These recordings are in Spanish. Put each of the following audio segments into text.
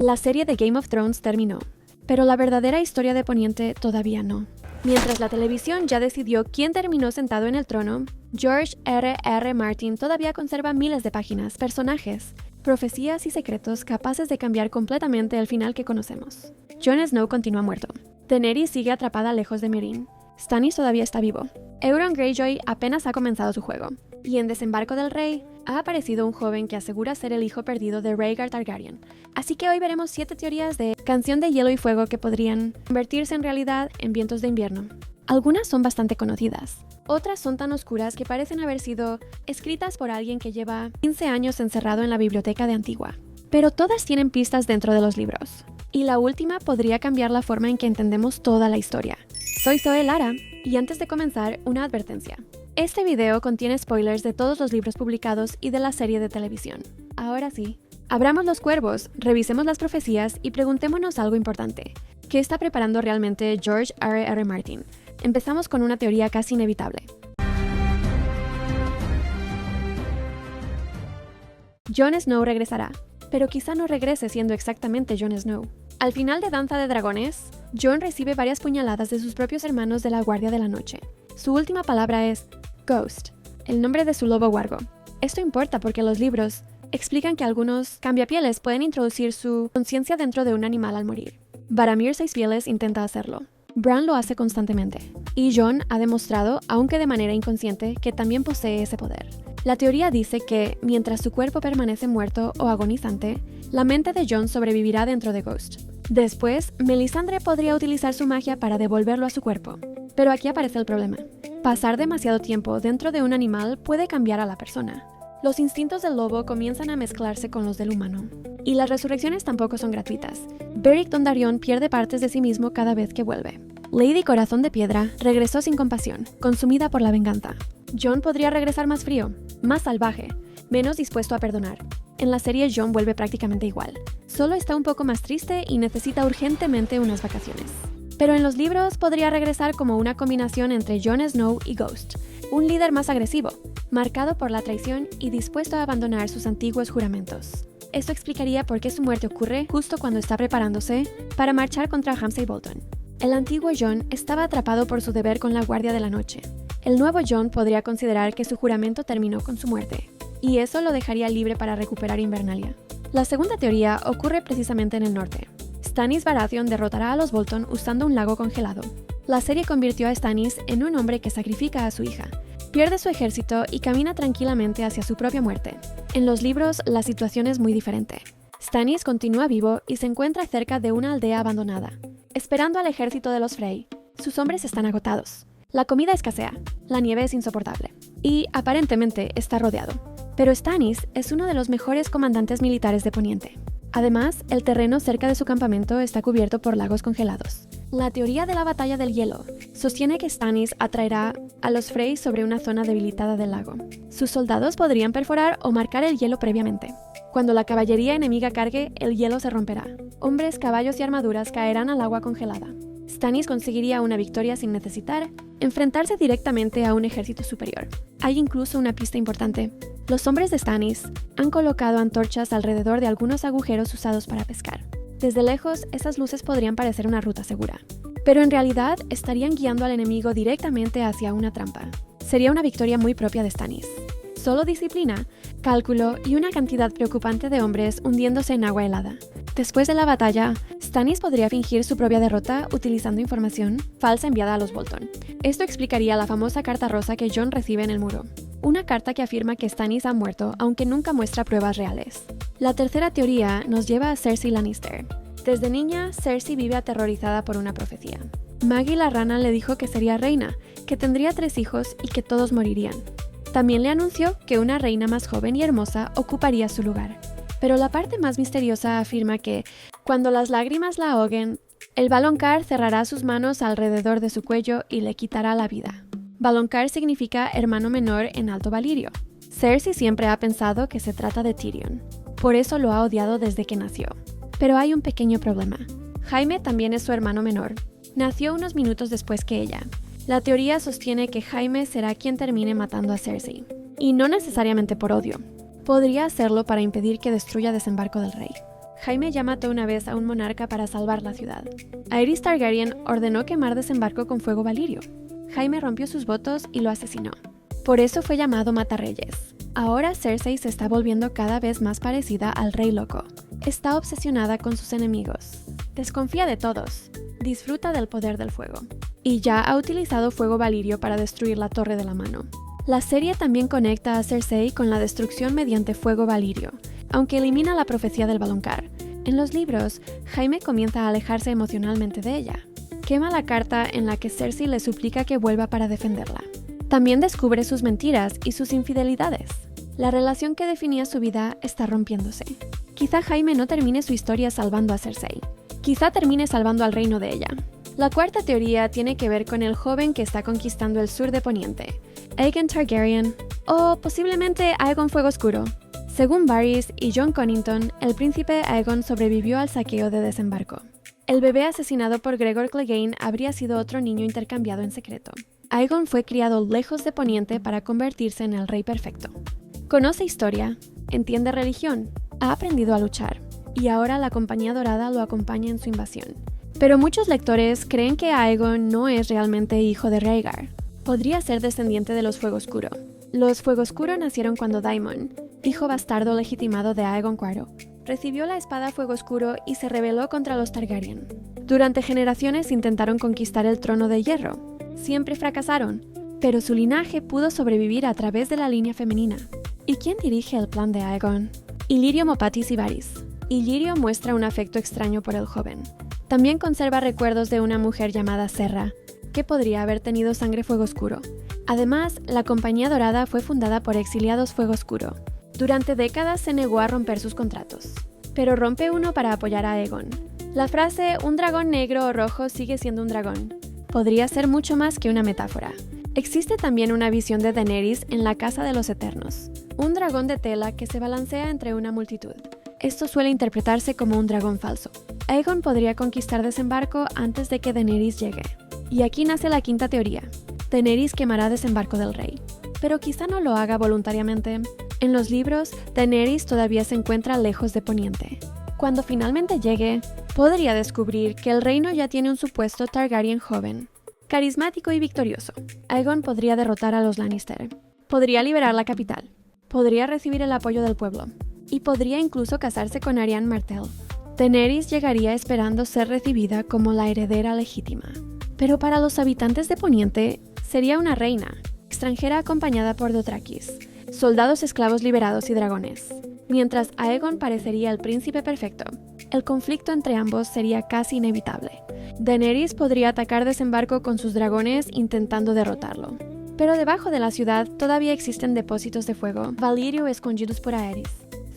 La serie de Game of Thrones terminó, pero la verdadera historia de Poniente todavía no. Mientras la televisión ya decidió quién terminó sentado en el trono, George R.R. Martin todavía conserva miles de páginas, personajes, profecías y secretos capaces de cambiar completamente el final que conocemos. Jon Snow continúa muerto. Daenerys sigue atrapada lejos de Meereen. Stannis todavía está vivo. Euron Greyjoy apenas ha comenzado su juego. Y en Desembarco del Rey, ha aparecido un joven que asegura ser el hijo perdido de Rhaegar Targaryen. Así que hoy veremos 7 teorías de Canción de Hielo y Fuego que podrían convertirse en realidad en Vientos de Invierno. Algunas son bastante conocidas. Otras son tan oscuras que parecen haber sido escritas por alguien que lleva 15 años encerrado en la biblioteca de Antigua. Pero todas tienen pistas dentro de los libros. Y la última podría cambiar la forma en que entendemos toda la historia. Soy Zoe Lara, y antes de comenzar, una advertencia. Este video contiene spoilers de todos los libros publicados y de la serie de televisión. Ahora sí, abramos los cuervos, revisemos las profecías y preguntémonos algo importante. ¿Qué está preparando realmente George R.R. Martin? Empezamos con una teoría casi inevitable. Jon Snow regresará, pero quizá no regrese siendo exactamente Jon Snow. Al final de Danza de Dragones, Jon recibe varias puñaladas de sus propios hermanos de la Guardia de la Noche. Su última palabra es Ghost, el nombre de su lobo huargo. Esto importa porque los libros explican que algunos cambiapieles pueden introducir su conciencia dentro de un animal al morir. Varamir Seisfieles intenta hacerlo. Bran lo hace constantemente. Y Jon ha demostrado, aunque de manera inconsciente, que también posee ese poder. La teoría dice que, mientras su cuerpo permanece muerto o agonizante, la mente de Jon sobrevivirá dentro de Ghost. Después, Melisandre podría utilizar su magia para devolverlo a su cuerpo. Pero aquí aparece el problema. Pasar demasiado tiempo dentro de un animal puede cambiar a la persona. Los instintos del lobo comienzan a mezclarse con los del humano. Y las resurrecciones tampoco son gratuitas. Beric Dondarrion pierde partes de sí mismo cada vez que vuelve. Lady Corazón de Piedra regresó sin compasión, consumida por la venganza. Jon podría regresar más frío, más salvaje, menos dispuesto a perdonar. En la serie Jon vuelve prácticamente igual. Solo está un poco más triste y necesita urgentemente unas vacaciones. Pero en los libros podría regresar como una combinación entre Jon Snow y Ghost, un líder más agresivo, marcado por la traición y dispuesto a abandonar sus antiguos juramentos. Esto explicaría por qué su muerte ocurre justo cuando está preparándose para marchar contra Ramsay Bolton. El antiguo Jon estaba atrapado por su deber con la Guardia de la Noche. El nuevo Jon podría considerar que su juramento terminó con su muerte, y eso lo dejaría libre para recuperar Invernalia. La segunda teoría ocurre precisamente en el norte. Stannis Baratheon derrotará a los Bolton usando un lago congelado. La serie convirtió a Stannis en un hombre que sacrifica a su hija, pierde su ejército y camina tranquilamente hacia su propia muerte. En los libros, la situación es muy diferente. Stannis continúa vivo y se encuentra cerca de una aldea abandonada, esperando al ejército de los Frey. Sus hombres están agotados. La comida escasea, la nieve es insoportable, y aparentemente está rodeado. Pero Stannis es uno de los mejores comandantes militares de Poniente. Además, el terreno cerca de su campamento está cubierto por lagos congelados. La teoría de la batalla del hielo sostiene que Stannis atraerá a los Frey sobre una zona debilitada del lago. Sus soldados podrían perforar o marcar el hielo previamente. Cuando la caballería enemiga cargue, el hielo se romperá. Hombres, caballos y armaduras caerán al agua congelada. Stannis conseguiría una victoria sin necesitar enfrentarse directamente a un ejército superior. Hay incluso una pista importante. Los hombres de Stannis han colocado antorchas alrededor de algunos agujeros usados para pescar. Desde lejos, esas luces podrían parecer una ruta segura, pero en realidad estarían guiando al enemigo directamente hacia una trampa. Sería una victoria muy propia de Stannis. Solo disciplina, cálculo y una cantidad preocupante de hombres hundiéndose en agua helada. Después de la batalla, Stannis podría fingir su propia derrota utilizando información falsa enviada a los Bolton. Esto explicaría la famosa carta rosa que Jon recibe en el muro. Una carta que afirma que Stannis ha muerto, aunque nunca muestra pruebas reales. La tercera teoría nos lleva a Cersei Lannister. Desde niña, Cersei vive aterrorizada por una profecía. Maggie la rana le dijo que sería reina, que tendría 3 hijos y que todos morirían. También le anunció que una reina más joven y hermosa ocuparía su lugar. Pero la parte más misteriosa afirma que, cuando las lágrimas la ahoguen, el Valonqar cerrará sus manos alrededor de su cuello y le quitará la vida. Valonqar significa hermano menor en Alto Valirio. Cersei siempre ha pensado que se trata de Tyrion. Por eso lo ha odiado desde que nació. Pero hay un pequeño problema. Jaime también es su hermano menor. Nació unos minutos después que ella. La teoría sostiene que Jaime será quien termine matando a Cersei. Y no necesariamente por odio. Podría hacerlo para impedir que destruya Desembarco del Rey. Jaime ya mató una vez a un monarca para salvar la ciudad. Aerys Targaryen ordenó quemar Desembarco con fuego valirio. Jaime rompió sus votos y lo asesinó. Por eso fue llamado Matarreyes. Ahora Cersei se está volviendo cada vez más parecida al Rey Loco. Está obsesionada con sus enemigos. Desconfía de todos. Disfruta del poder del fuego. Y ya ha utilizado fuego valirio para destruir la Torre de la Mano. La serie también conecta a Cersei con la destrucción mediante fuego valirio, aunque elimina la profecía del Valonqar. En los libros, Jaime comienza a alejarse emocionalmente de ella. Quema la carta en la que Cersei le suplica que vuelva para defenderla. También descubre sus mentiras y sus infidelidades. La relación que definía su vida está rompiéndose. Quizá Jaime no termine su historia salvando a Cersei. Quizá termine salvando al reino de ella. La cuarta teoría tiene que ver con el joven que está conquistando el sur de Poniente, Aegon Targaryen, o posiblemente Aegon Fuego Oscuro. Según Varys y Jon Connington, el príncipe Aegon sobrevivió al saqueo de Desembarco. El bebé asesinado por Gregor Clegane habría sido otro niño intercambiado en secreto. Aegon fue criado lejos de Poniente para convertirse en el rey perfecto. Conoce historia, entiende religión, ha aprendido a luchar, y ahora la Compañía Dorada lo acompaña en su invasión. Pero muchos lectores creen que Aegon no es realmente hijo de Rhaegar. Podría ser descendiente de los Fuego Oscuro. Los Fuego Oscuro nacieron cuando Daemon, hijo bastardo legitimado de Aegon IV, recibió la espada Fuego Oscuro y se rebeló contra los Targaryen. Durante generaciones intentaron conquistar el trono de hierro. Siempre fracasaron, pero su linaje pudo sobrevivir a través de la línea femenina. ¿Y quién dirige el plan de Aegon? Illyrio Mopatis y Varys. Illyrio muestra un afecto extraño por el joven. También conserva recuerdos de una mujer llamada Serra, que podría haber tenido sangre Fuego Oscuro. Además, la Compañía Dorada fue fundada por exiliados Fuego Oscuro. Durante décadas se negó a romper sus contratos, pero rompe uno para apoyar a Aegon. La frase «un dragón negro o rojo sigue siendo un dragón» podría ser mucho más que una metáfora. Existe también una visión de Daenerys en la Casa de los Eternos, un dragón de tela que se balancea entre una multitud. Esto suele interpretarse como un dragón falso. Aegon podría conquistar Desembarco antes de que Daenerys llegue. Y aquí nace la quinta teoría. Daenerys quemará Desembarco del Rey. Pero quizá no lo haga voluntariamente. En los libros, Daenerys todavía se encuentra lejos de Poniente. Cuando finalmente llegue, podría descubrir que el reino ya tiene un supuesto Targaryen joven, carismático y victorioso. Aegon podría derrotar a los Lannister. Podría liberar la capital. Podría recibir el apoyo del pueblo. Y podría incluso casarse con Arianne Martell. Daenerys llegaría esperando ser recibida como la heredera legítima. Pero para los habitantes de Poniente, sería una reina, extranjera acompañada por Dothrakis, soldados esclavos liberados y dragones. Mientras Aegon parecería el príncipe perfecto, el conflicto entre ambos sería casi inevitable. Daenerys podría atacar Desembarco con sus dragones intentando derrotarlo. Pero debajo de la ciudad todavía existen depósitos de fuego valirio escondidos por Aerys.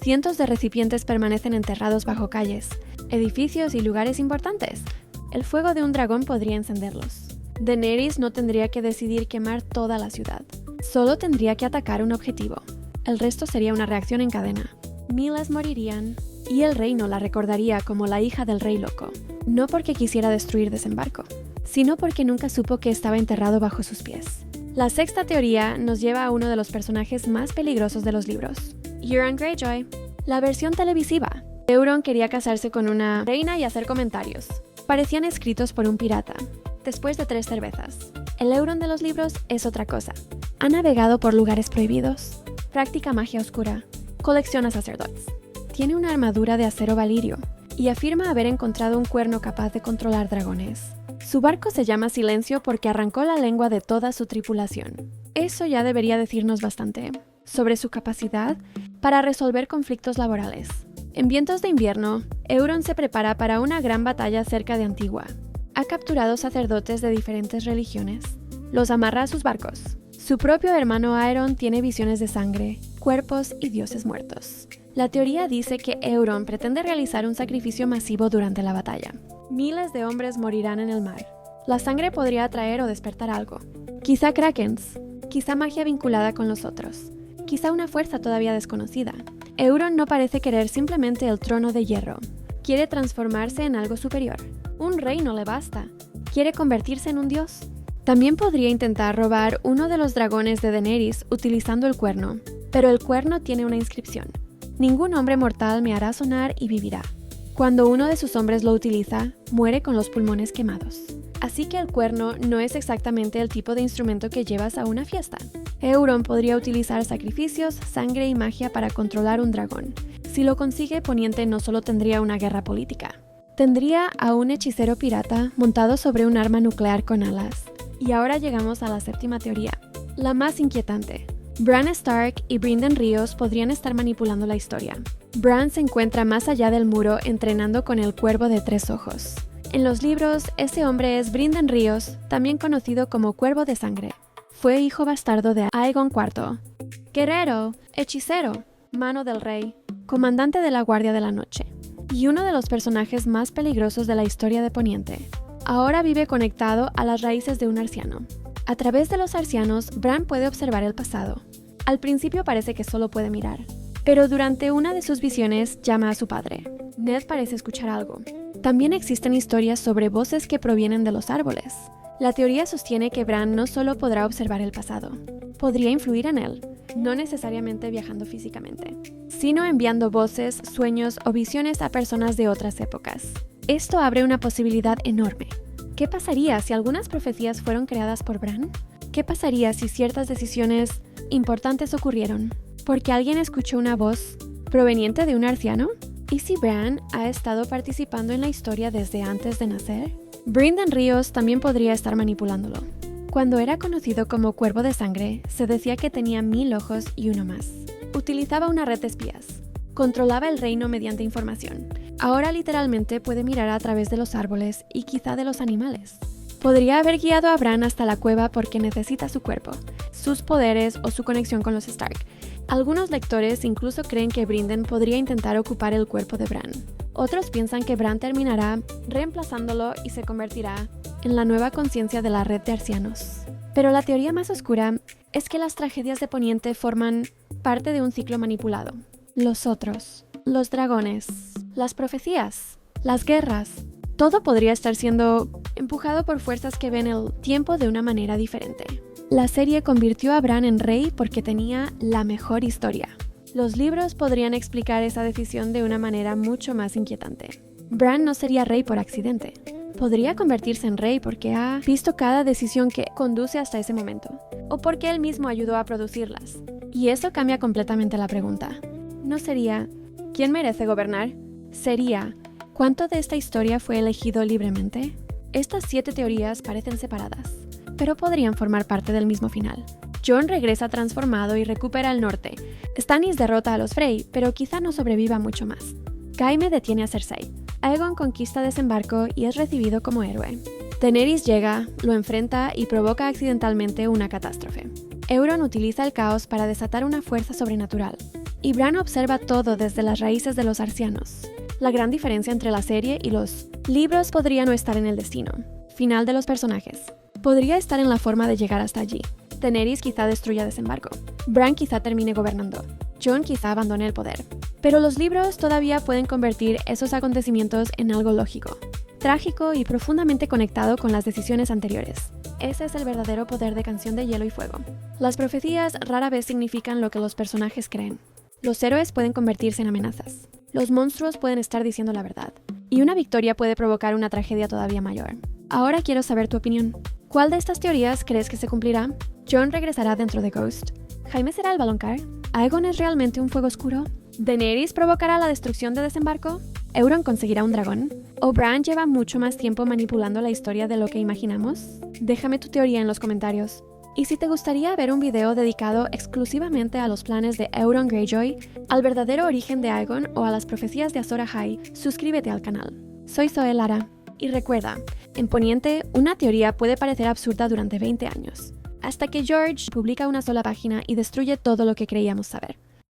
Cientos de recipientes permanecen enterrados bajo calles, edificios y lugares importantes. El fuego de un dragón podría encenderlos. Daenerys no tendría que decidir quemar toda la ciudad. Solo tendría que atacar un objetivo. El resto sería una reacción en cadena. Miles morirían, y el reino la recordaría como la hija del Rey Loco. No porque quisiera destruir Desembarco, sino porque nunca supo que estaba enterrado bajo sus pies. La sexta teoría nos lleva a uno de los personajes más peligrosos de los libros, Euron Greyjoy. La versión televisiva. Euron quería casarse con una reina y hacer comentarios. Parecían escritos por un pirata, después de 3 cervezas. El Euron de los libros es otra cosa. Ha navegado por lugares prohibidos, practica magia oscura, colecciona sacerdotes. Tiene una armadura de acero valirio y afirma haber encontrado un cuerno capaz de controlar dragones. Su barco se llama Silencio porque arrancó la lengua de toda su tripulación. Eso ya debería decirnos bastante sobre su capacidad para resolver conflictos laborales. En Vientos de Invierno, Euron se prepara para una gran batalla cerca de Antigua. Ha capturado sacerdotes de diferentes religiones. Los amarra a sus barcos. Su propio hermano Aeron tiene visiones de sangre, cuerpos y dioses muertos. La teoría dice que Euron pretende realizar un sacrificio masivo durante la batalla. Miles de hombres morirán en el mar. La sangre podría atraer o despertar algo. Quizá krakens, quizá magia vinculada con los otros, quizá una fuerza todavía desconocida. Euron no parece querer simplemente el trono de hierro. Quiere transformarse en algo superior. Un rey no le basta. Quiere convertirse en un dios. También podría intentar robar uno de los dragones de Daenerys utilizando el cuerno, pero el cuerno tiene una inscripción. Ningún hombre mortal me hará sonar y vivirá. Cuando uno de sus hombres lo utiliza, muere con los pulmones quemados. Así que el cuerno no es exactamente el tipo de instrumento que llevas a una fiesta. Euron podría utilizar sacrificios, sangre y magia para controlar un dragón. Si lo consigue, Poniente no solo tendría una guerra política. Tendría a un hechicero pirata montado sobre un arma nuclear con alas. Y ahora llegamos a la séptima teoría, la más inquietante. Bran Stark y Brynden Ríos podrían estar manipulando la historia. Bran se encuentra más allá del muro entrenando con el Cuervo de 3 ojos. En los libros, ese hombre es Brynden Ríos, también conocido como Cuervo de Sangre. Fue hijo bastardo de Aegon IV. Guerrero, hechicero, mano del rey, comandante de la Guardia de la Noche, y uno de los personajes más peligrosos de la historia de Poniente. Ahora vive conectado a las raíces de un arciano. A través de los arcianos, Bran puede observar el pasado. Al principio parece que solo puede mirar, pero durante una de sus visiones llama a su padre. Ned parece escuchar algo. También existen historias sobre voces que provienen de los árboles. La teoría sostiene que Bran no solo podrá observar el pasado, podría influir en él, no necesariamente viajando físicamente, sino enviando voces, sueños o visiones a personas de otras épocas. Esto abre una posibilidad enorme. ¿Qué pasaría si algunas profecías fueron creadas por Bran? ¿Qué pasaría si ciertas decisiones importantes ocurrieron porque alguien escuchó una voz proveniente de un arciano? ¿Y si Bran ha estado participando en la historia desde antes de nacer? Brynden Ríos también podría estar manipulándolo. Cuando era conocido como Cuervo de Sangre, se decía que tenía 1000 ojos y uno más. Utilizaba una red de espías. Controlaba el reino mediante información. Ahora literalmente puede mirar a través de los árboles y quizá de los animales. Podría haber guiado a Bran hasta la cueva porque necesita su cuerpo, sus poderes o su conexión con los Stark. Algunos lectores incluso creen que Brynden podría intentar ocupar el cuerpo de Bran. Otros piensan que Bran terminará reemplazándolo y se convertirá en la nueva conciencia de la red de arcianos. Pero la teoría más oscura es que las tragedias de Poniente forman parte de un ciclo manipulado. Los otros, los dragones, las profecías, las guerras, todo podría estar siendo empujado por fuerzas que ven el tiempo de una manera diferente. La serie convirtió a Bran en rey porque tenía la mejor historia. Los libros podrían explicar esa decisión de una manera mucho más inquietante. Bran no sería rey por accidente. Podría convertirse en rey porque ha visto cada decisión que conduce hasta ese momento, o porque él mismo ayudó a producirlas. Y eso cambia completamente la pregunta. No sería ¿quién merece gobernar? Sería ¿cuánto de esta historia fue elegido libremente? Estas 7 teorías parecen separadas, pero podrían formar parte del mismo final. Jon regresa transformado y recupera el norte. Stannis derrota a los Frey, pero quizá no sobreviva mucho más. Jaime detiene a Cersei. Aegon conquista Desembarco y es recibido como héroe. Daenerys llega, lo enfrenta y provoca accidentalmente una catástrofe. Euron utiliza el caos para desatar una fuerza sobrenatural. Y Bran observa todo desde las raíces de los arcianos. La gran diferencia entre la serie y los libros podría no estar en el destino final de los personajes. Podría estar en la forma de llegar hasta allí. Daenerys quizá destruya Desembarco. Bran quizá termine gobernando. Jon quizá abandone el poder. Pero los libros todavía pueden convertir esos acontecimientos en algo lógico, trágico y profundamente conectado con las decisiones anteriores. Ese es el verdadero poder de Canción de Hielo y Fuego. Las profecías rara vez significan lo que los personajes creen. Los héroes pueden convertirse en amenazas. Los monstruos pueden estar diciendo la verdad. Y una victoria puede provocar una tragedia todavía mayor. Ahora quiero saber tu opinión. ¿Cuál de estas teorías crees que se cumplirá? ¿Jon regresará dentro de Ghost? ¿Jaime será el Valonqar? ¿Aegon es realmente un fuego oscuro? ¿Daenerys provocará la destrucción de Desembarco? ¿Euron conseguirá un dragón? ¿O Bran lleva mucho más tiempo manipulando la historia de lo que imaginamos? Déjame tu teoría en los comentarios. Y si te gustaría ver un video dedicado exclusivamente a los planes de Euron Greyjoy, al verdadero origen de Aegon o a las profecías de Azor Ahai, suscríbete al canal. Soy Zoe Lara. Y recuerda, en Poniente, una teoría puede parecer absurda durante 20 años, hasta que George publica una sola página y destruye todo lo que creíamos saber.